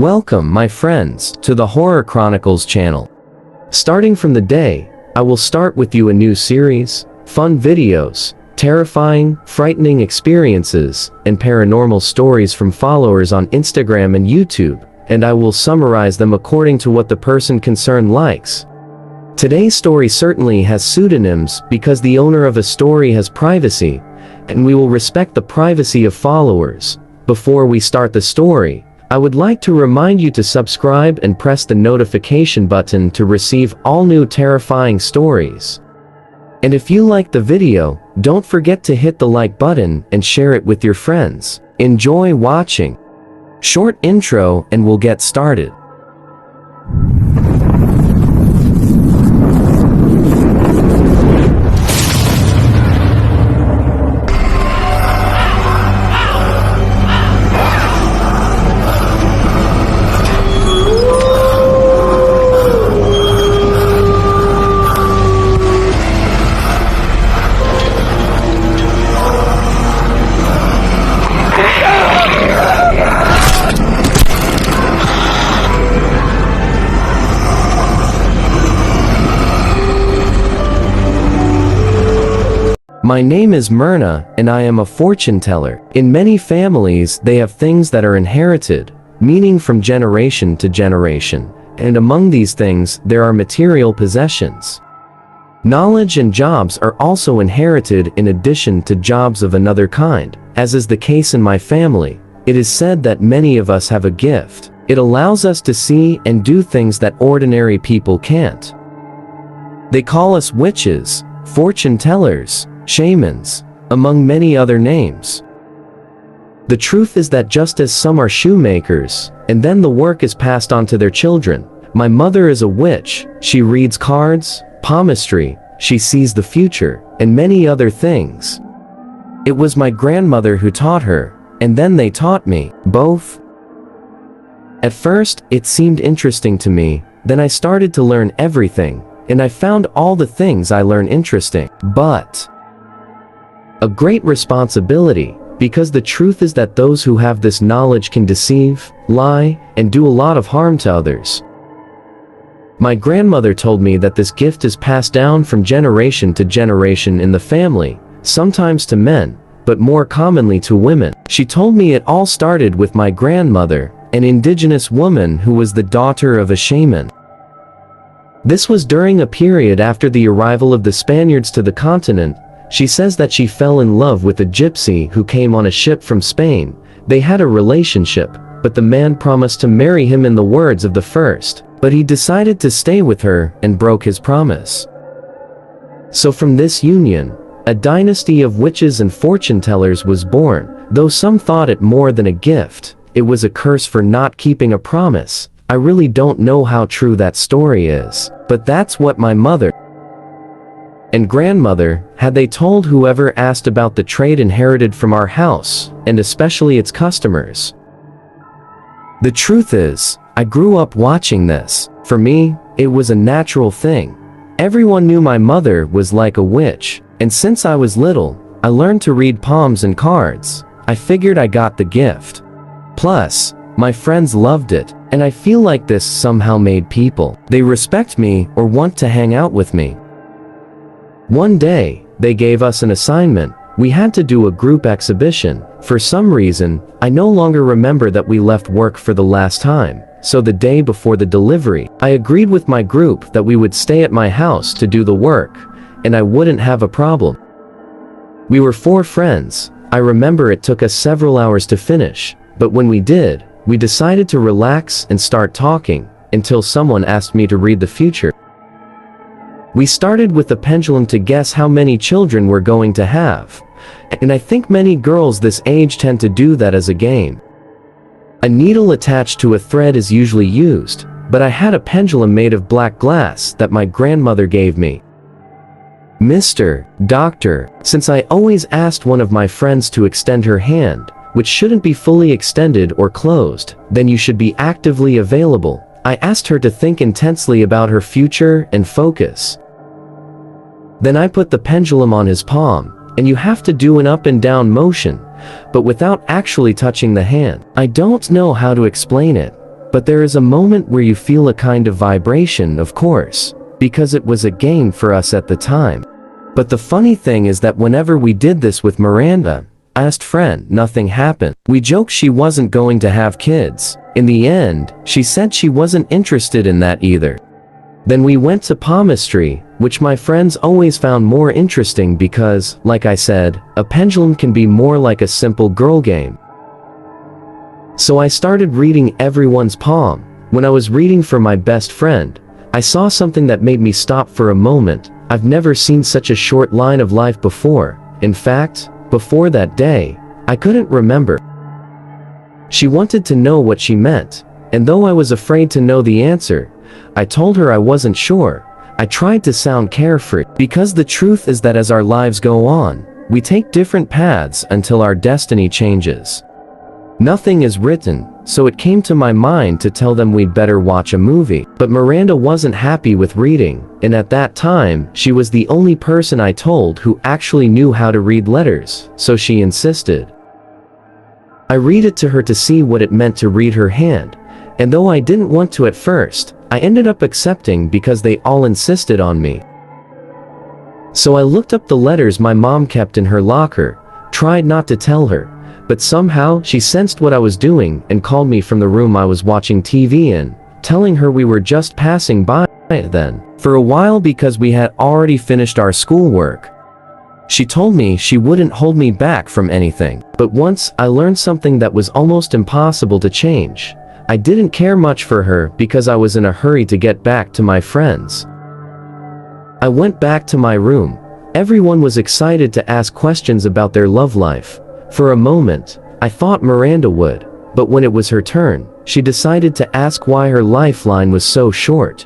Welcome, my friends, to the Horror Chronicles channel. Starting from the day, I will start with you a new series, fun videos, terrifying, frightening experiences, and paranormal stories from followers on Instagram and YouTube, and I will summarize them according to what the person concerned likes. Today's story certainly has pseudonyms because the owner of a story has privacy, and we will respect the privacy of followers. Before we start the story, I would like to remind you to subscribe and press the notification button to receive all new terrifying stories. And if you like the video, don't forget to hit the like button and share it with your friends. Enjoy watching. Short intro and we'll get started. My name is Myrna, and I am a fortune teller. In many families, they have things that are inherited, meaning from generation to generation, and among these things, there are material possessions. Knowledge and jobs are also inherited in addition to jobs of another kind, as is the case in my family. It is said that many of us have a gift. It allows us to see and do things that ordinary people can't. They call us witches, fortune tellers, shamans, among many other names. The truth is that just as some are shoemakers, and then the work is passed on to their children, my mother is a witch. She reads cards, palmistry, she sees the future, and many other things. It was my grandmother who taught her, and then they taught me, both. At first, it seemed interesting to me, then I started to learn everything, and I found all the things I learn interesting, but a great responsibility, because the truth is that those who have this knowledge can deceive, lie, and do a lot of harm to others. My grandmother told me that this gift is passed down from generation to generation in the family, sometimes to men, but more commonly to women. She told me it all started with my grandmother, an indigenous woman who was the daughter of a shaman. This was during a period after the arrival of the Spaniards to the continent. She says that she fell in love with a gypsy who came on a ship from Spain. They had a relationship, but the man promised to marry him in the words of the first, but he decided to stay with her and broke his promise. So from this union, a dynasty of witches and fortune tellers was born. Though some thought it more than a gift, it was a curse for not keeping a promise. I really don't know how true that story is, but that's what my mother and grandmother had they told whoever asked about the trade inherited from our house, and especially its customers. The truth is, I grew up watching this. For me, it was a natural thing. Everyone knew my mother was like a witch, and since I was little, I learned to read palms and cards. I figured I got the gift. Plus, my friends loved it, and I feel like this somehow made people. They respect me or want to hang out with me. One day, they gave us an assignment. We had to do a group exhibition. For some reason, I no longer remember that we left work for the last time. So the day before the delivery, I agreed with my group that we would stay at my house to do the work, and I wouldn't have a problem. We were 4 friends. I remember it took us several hours to finish, but when we did, we decided to relax and start talking, until someone asked me to read the future. We started with the pendulum to guess how many children we're going to have, and I think many girls this age tend to do that as a game. A needle attached to a thread is usually used, but I had a pendulum made of black glass that my grandmother gave me. Mr. Doctor, since I always asked one of my friends to extend her hand, which shouldn't be fully extended or closed, then you should be actively available. I asked her to think intensely about her future and focus. Then I put the pendulum on his palm, and you have to do an up and down motion, but without actually touching the hand. I don't know how to explain it. But there is a moment where you feel a kind of vibration, of course, because it was a game for us at the time. But the funny thing is that whenever we did this with Miranda, asked friend, nothing happened. We joked she wasn't going to have kids. In the end, she said she wasn't interested in that either. Then we went to palmistry, which my friends always found more interesting because, like I said, a pendulum can be more like a simple girl game. So I started reading everyone's palm. When I was reading for my best friend, I saw something that made me stop for a moment. I've never seen such a short line of life before. In fact, before that day, I couldn't remember. She wanted to know what she meant, and though I was afraid to know the answer, I told her I wasn't sure. I tried to sound carefree, because the truth is that as our lives go on, we take different paths until our destiny changes. Nothing is written, so it came to my mind to tell them we'd better watch a movie. But Miranda wasn't happy with reading, and at that time, she was the only person I told who actually knew how to read letters, so she insisted. I read it to her to see what it meant to read her hand, and though I didn't want to at first, I ended up accepting because they all insisted on me. So I looked up the letters my mom kept in her locker, tried not to tell her, but somehow she sensed what I was doing and called me from the room I was watching TV in, telling her we were just passing by then, for a while because we had already finished our schoolwork. She told me she wouldn't hold me back from anything, but once I learned something that was almost impossible to change. I didn't care much for her because I was in a hurry to get back to my friends. I went back to my room. Everyone was excited to ask questions about their love life. For a moment, I thought Miranda would, but when it was her turn, she decided to ask why her lifeline was so short.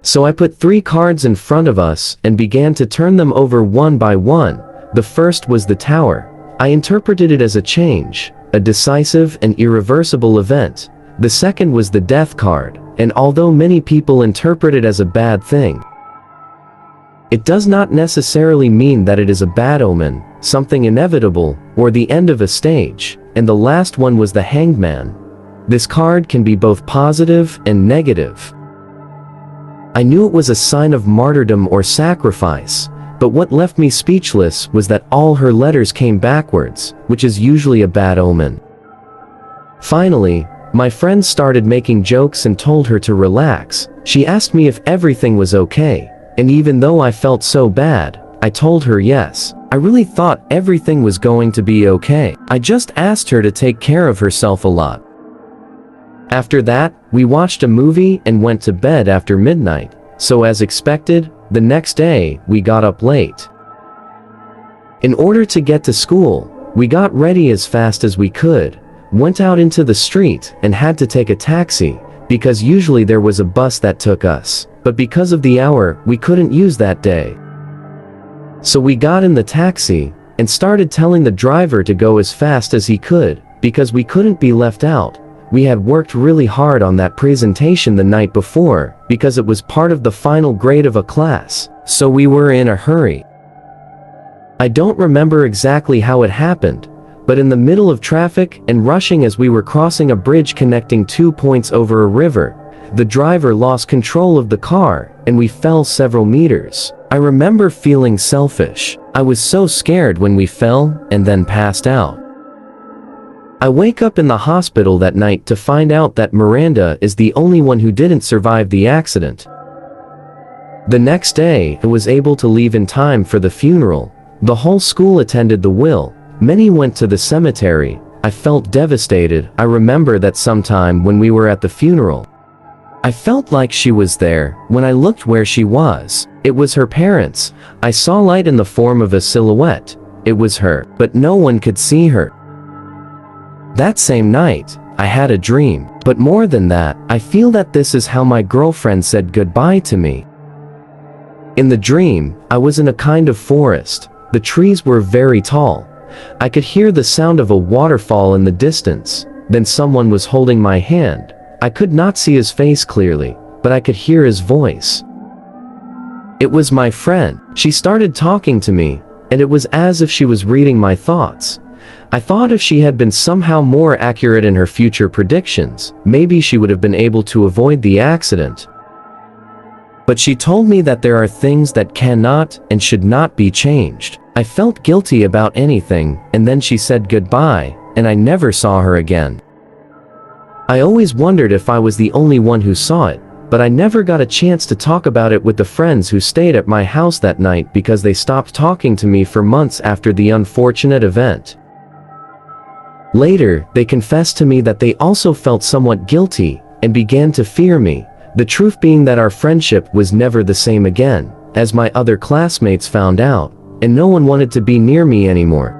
So I put 3 cards in front of us and began to turn them over one by one. The first was the Tower. I interpreted it as a change, a decisive and irreversible event. The second was the Death card, and although many people interpret it as a bad thing, it does not necessarily mean that it is a bad omen, something inevitable, or the end of a stage. And the last one was the Hanged Man. This card can be both positive and negative. I knew it was a sign of martyrdom or sacrifice, but what left me speechless was that all her letters came backwards, which is usually a bad omen. Finally, my friend started making jokes and told her to relax. She asked me if everything was okay, and even though I felt so bad, I told her yes. I really thought everything was going to be okay. I just asked her to take care of herself a lot. After that, we watched a movie and went to bed after midnight, so as expected, the next day, we got up late. In order to get to school, we got ready as fast as we could, went out into the street, and had to take a taxi, because usually there was a bus that took us, but because of the hour, we couldn't use that day. So we got in the taxi, and started telling the driver to go as fast as he could, because we couldn't be left out. We had worked really hard on that presentation the night before, because it was part of the final grade of a class, so we were in a hurry. I don't remember exactly how it happened, but in the middle of traffic and rushing as we were crossing a bridge connecting 2 points over a river, the driver lost control of the car, and we fell several meters. I remember feeling selfish. I was so scared when we fell, and then passed out. I wake up in the hospital that night to find out that Miranda is the only one who didn't survive the accident. The next day, I was able to leave in time for the funeral. The whole school attended the will. Many went to the cemetery. I felt devastated. I remember that sometime when we were at the funeral, I felt like she was there. When I looked where she was, it was her parents. I saw light in the form of a silhouette. It was her, but no one could see her. That same night, I had a dream, but more than that, I feel that this is how my girlfriend said goodbye to me. In the dream, I was in a kind of forest. The trees were very tall. I could hear the sound of a waterfall in the distance. Then someone was holding my hand. I could not see his face clearly, but I could hear his voice. It was my friend. She started talking to me, and it was as if she was reading my thoughts. I thought if she had been somehow more accurate in her future predictions, maybe she would have been able to avoid the accident. But she told me that there are things that cannot and should not be changed. I felt guilty about anything, and then she said goodbye, and I never saw her again. I always wondered if I was the only one who saw it, but I never got a chance to talk about it with the friends who stayed at my house that night because they stopped talking to me for months after the unfortunate event. Later, they confessed to me that they also felt somewhat guilty and began to fear me, the truth being that our friendship was never the same again, as my other classmates found out, and no one wanted to be near me anymore.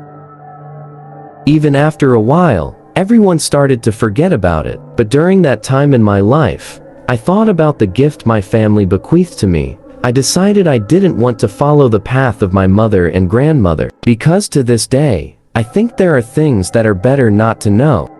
Even after a while, everyone started to forget about it, but during that time in my life, I thought about the gift my family bequeathed to me. I decided I didn't want to follow the path of my mother and grandmother, because to this day, I think there are things that are better not to know.